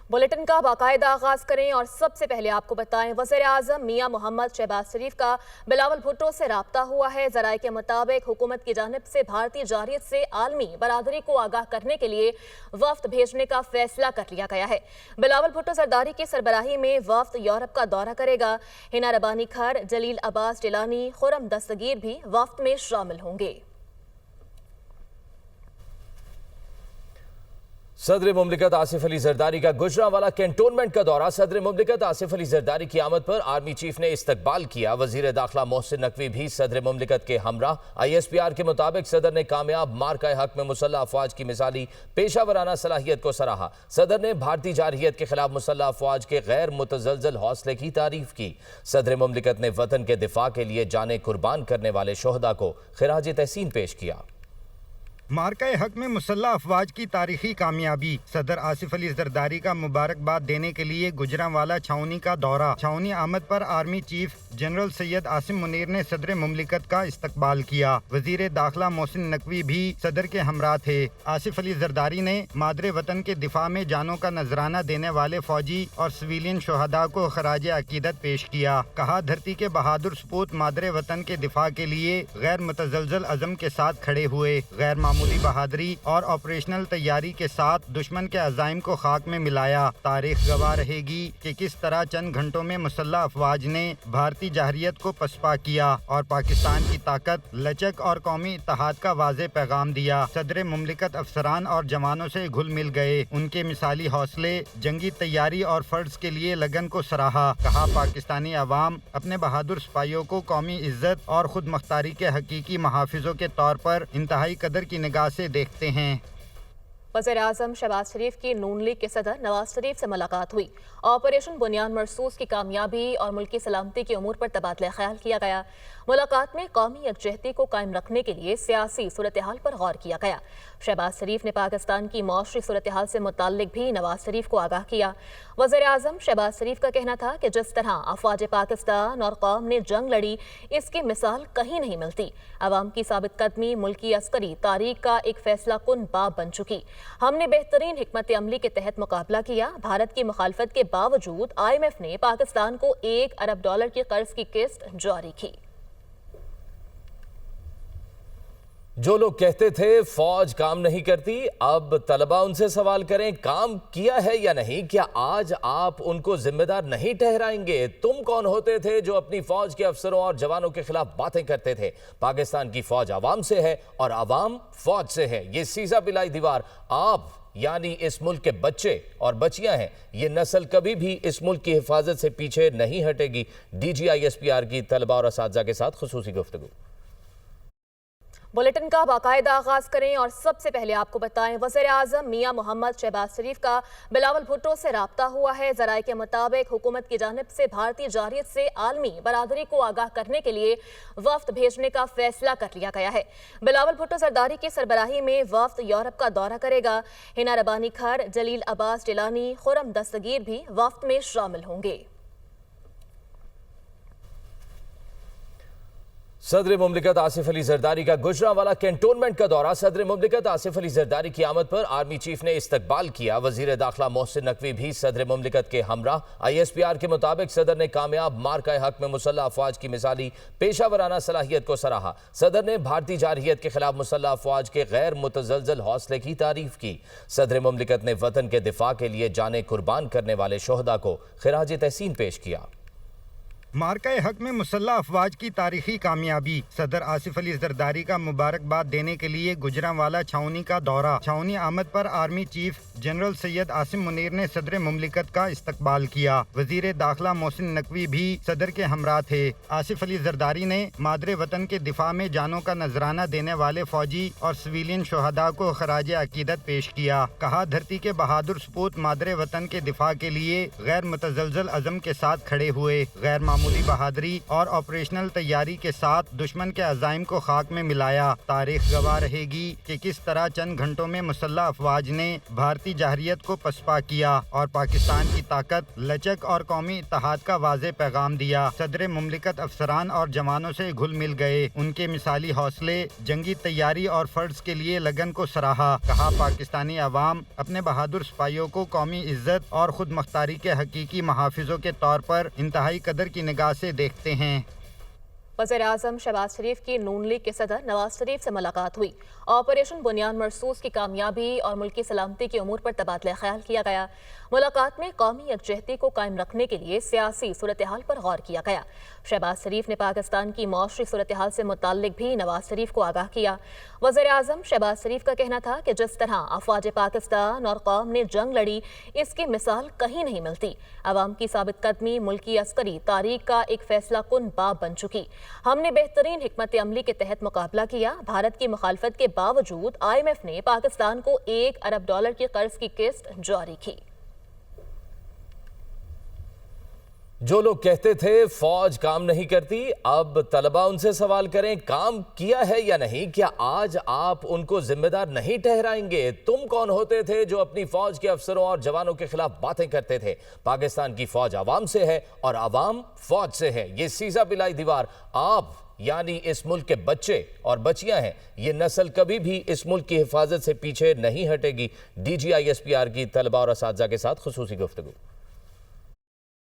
Bulletin का बाकायदा आगाज करें और सबसे पहले आपको बताएं, वज़ीर-ए-आज़म मियां मोहम्मद शहबाज शरीफ का बिलावल भुट्टो से राब्ता हुआ है। ज़राए के मुताबिक हुकूमत की जानिब से भारतीय जारियत से आलमी बरादरी को आगाह करने के लिए वफ्द भेजने का फैसला कर लिया गया है। बिलावल भुट्टो जरदारी की सरबराही में वफ्द यूरोप का दौरा करेगा। हिना रबानी खर, जलील अब्बास जिलानी, खुरम दस्तगीर भी वफ्द में शामिल होंगे। सदर मुमलिकत आसिफ अली जरदारी का गुजरांवाला कैंटोनमेंट का दौरा। सदर मुमलिकत आसिफ अली जरदारी की आमद पर आर्मी चीफ ने इस्तकबाल किया। वजीर दाखिला मोहसिन नकवी भी सदर मुमलिकत के हमरा। ISPR के मुताबिक सदर ने कामयाब मार्का हक में मुसल्लह अफवाज की मिसाली पेशा वराना सलाहियत को सराहा। सदर ने भारतीय जारहियत के खिलाफ मुसल्लह अफवाज के गैर मुतजलजल हौसले की तारीफ की। सदर मुमलिकत ने वतन के दिफा के लिए जाने कुर्बान करने वाले शोहदा को खिराज तहसीन पेश किया। मार्का हक में मुसल्लह अफवाज की तारीखी कामयाबी। सदर आसिफ अली जरदारी का मुबारकबाद देने के लिए गुजरांवाला छावनी का दौरा। छावनी आमद पर army chief general Syed Asim Munir ने सदर मुमलिकत का इस्तकबाल किया। वजीर दाखिला मोहसिन नकवी भी सदर के हमरा थे। आसिफ अली जरदारी ने मादरे वतन के दिफा में जानों का नजराना देने वाले फौजी और सिविलियन शोहदा को खराज अकीदत पेश किया। कहा, धरती के बहादुर सपूत मादरे वतन के दिफा के लिए गैर मुतजलजल अज़म के साथ खड़े हुए। गैर मामूली बहादुरी और ऑपरेशनल तैयारी के साथ दुश्मन के अज़ाइम को खाक में मिलाया। तारीख गवाह रहेगी कि किस तरह चंद घंटों में मुसल्लह अफवाज ने भारतीय जारहियत को पसपा किया और पाकिस्तान की ताकत, लचक और कौमी इत्तेहाद का वाज़े पैगाम दिया। सदर मुमलिकत अफसरान और जवानों से घुल मिल गए। उनके मिसाली हौसले, जंगी तैयारी और फर्ज के लिए लगन को सराहा। कहा, पाकिस्तानी अवाम अपने बहादुर सिपाहियों को कौमी इज्जत और खुद मुख्तारी के हकीकी महाफिजों के तौर पर इंतहाई कदर की निगाह से देखते हैं। वज़ीर-ए-आज़म शहबाज शरीफ की नून लीग के सदर नवाज शरीफ से मुलाकात हुई। ऑपरेशन बुनियाद मरसूस की कामयाबी और मुल्की सलामती के उमूर पर तबादला ख्याल किया गया। मुलाकात में कौमी यकजहती को कायम रखने के लिए सियासी सूरत हाल पर गौर किया गया। शहबाज शरीफ ने पाकिस्तान की मौशरी सूरत हाल से मुताल्लिक भी नवाज शरीफ को आगाह किया। वज़ीर-ए-आज़म शहबाज शरीफ का कहना था कि जिस तरह अफवाज पाकिस्तान और कौम ने जंग लड़ी, इसकी मिसाल कहीं नहीं मिलती। अवाम की साबित कदमी मुल्की अस्करी तारीख का एक फैसला कुन बाब बन चुकी। हमने बेहतरीन हिकमत अमली के तहत मुकाबला किया। भारत की मुखालफत के बावजूद IMF ने पाकिस्तान को $1 अरब की कर्ज की किस्त जारी की। जो लोग कहते थे फौज काम नहीं करती, अब तलबा उनसे सवाल करें, काम किया है या नहीं? क्या आज आप उनको जिम्मेदार नहीं ठहराएंगे? तुम कौन होते थे जो अपनी फौज के अफसरों और जवानों के खिलाफ बातें करते थे? पाकिस्तान की फौज अवाम से है और अवाम फौज से है। ये सीजा पिलाई दीवार आप यानी इस मुल्क के बच्चे और बच्चियां हैं। ये नस्ल कभी भी इस मुल्क की हिफाजत से पीछे नहीं हटेगी। DG ISPR की तलबा और असातिज़ा के साथ खुसूसी गुफ्तगू। बुलेटिन का बाकायदा आगाज करें और सबसे पहले आपको बताएं, वज़ीर-ए-आज़म मियां मोहम्मद शहबाज शरीफ का बिलावल भुट्टो से राब्ता हुआ है। ज़राए के मुताबिक हुकूमत की जानिब से भारतीय जारियत से आलमी बरादरी को आगाह करने के लिए वफ्द भेजने का फैसला कर लिया गया है। बिलावल भुट्टो जरदारी की सरबराही में वफ्द यूरोप का दौरा करेगा। हिना रबानी खर, जलील अब्बास जिलानी, खुरम दस्तगीर भी वफ्द में शामिल होंगे। सदर मुमलिकत आसिफ अली जरदारी का गुजरांवाला कैंटोनमेंट का दौरा। सदर मुमलिकत आसिफ अली जरदारी की आमद पर आर्मी चीफ ने इस्तकबाल किया। वजीर दाखिला मोहसिन नकवी भी सदर मुमलिकत के हमरा। ISPR के मुताबिक सदर ने कामयाब मार्का हक में मुसल्लह अफवाज की मिसाली पेशा वराना सलाहियत को सराहा। सदर ने भारतीय जारहियत के खिलाफ मुसल्लह अफवाज के गैर मुतजलजल हौसले की तारीफ की। सदर मुमलिकत ने वतन के दिफा के लिए जाने कुर्बान करने वाले शोहदा को खिराज तहसीन पेश किया। मार्का हक में मुसल्लह अफवाज की तारीखी कामयाबी। सदर आसिफ अली जरदारी का मुबारकबाद देने के लिए गुजरांवाला छावनी का दौरा। छावनी आमद पर army chief general Syed Asim Munir ने सदर मुमलिकत का इस्तकबाल किया। वजीर दाखिला मोहसिन नकवी भी सदर के हमरा थे। आसिफ अली जरदारी ने मादरे वतन के दिफा में जानों का नजराना देने वाले फौजी और सिविलियन शोहदा को खराज अकीदत पेश किया। कहा, धरती के बहादुर सपूत मादरे वतन के दिफा के लिए गैर मुतजलजल अज़म के साथ खड़े हुए। गैर मामूली बहादुरी और ऑपरेशनल तैयारी के साथ दुश्मन के अज़ाइम को खाक में मिलाया। तारीख गवाह रहेगी कि किस तरह चंद घंटों में मुसल्लह अफवाज ने भारतीय जहरियत को पसपा किया और पाकिस्तान की ताकत, लचक और कौमी इत्तेहाद का वाज़े पैगाम दिया। सदर मुमलिकत अफसरान और जवानों से घुल मिल गए। उनके मिसाली हौसले, जंगी तैयारी और फर्ज के लिए लगन को सराहा। कहा, पाकिस्तानी अवाम अपने बहादुर सिपाहियों को कौमी इज्जत और खुद मुख्तारी के हकीकी महाफिजों के तौर पर इंतहाई कदर की निगाह से देखते हैं। वज़ीर-ए-आज़म शहबाज शरीफ की नून लीग के सदर नवाज शरीफ से मुलाकात हुई। ऑपरेशन बुनियान मरसूस की कामयाबी और मुल्की सलामती के उमूर पर तबादला ख्याल किया गया। मुलाकात में कौमी यकजहती को कायम रखने के लिए सियासी सूरत हाल पर गौर किया गया। शहबाज शरीफ ने पाकिस्तान की मौशरी सूरत हाल से मुताल्लिक भी नवाज शरीफ को आगाह किया। वज़ीर-ए-आज़म शहबाज शरीफ का कहना था कि जिस तरह अफवाज पाकिस्तान और कौम ने जंग लड़ी, इसकी मिसाल कहीं नहीं मिलती। अवाम की साबित कदमी मुल्की अस्करी तारीख का एक फैसला कुन बाब बन चुकी। हमने बेहतरीन हिकमत अमली के तहत मुकाबला किया। भारत की मुखालफत के बावजूद IMF ने पाकिस्तान को $1 अरब की कर्ज की किस्त जारी की। जो लोग कहते थे फौज काम नहीं करती, अब तलबा उनसे सवाल करें काम किया है या नहीं। क्या आज आप उनको जिम्मेदार नहीं ठहराएंगे? तुम कौन होते थे जो अपनी फौज के अफसरों और जवानों के खिलाफ बातें करते थे? पाकिस्तान की फौज अवाम से है और अवाम फौज से है। ये सीसा पिलाई दीवार आप यानी इस मुल्क के बच्चे और बच्चियां हैं। ये नस्ल कभी भी इस मुल्क की हिफाजत से पीछे नहीं हटेगी। DGI SPR की तलबा और असातिज़ा के साथ खुसूसी गुफ्तगू।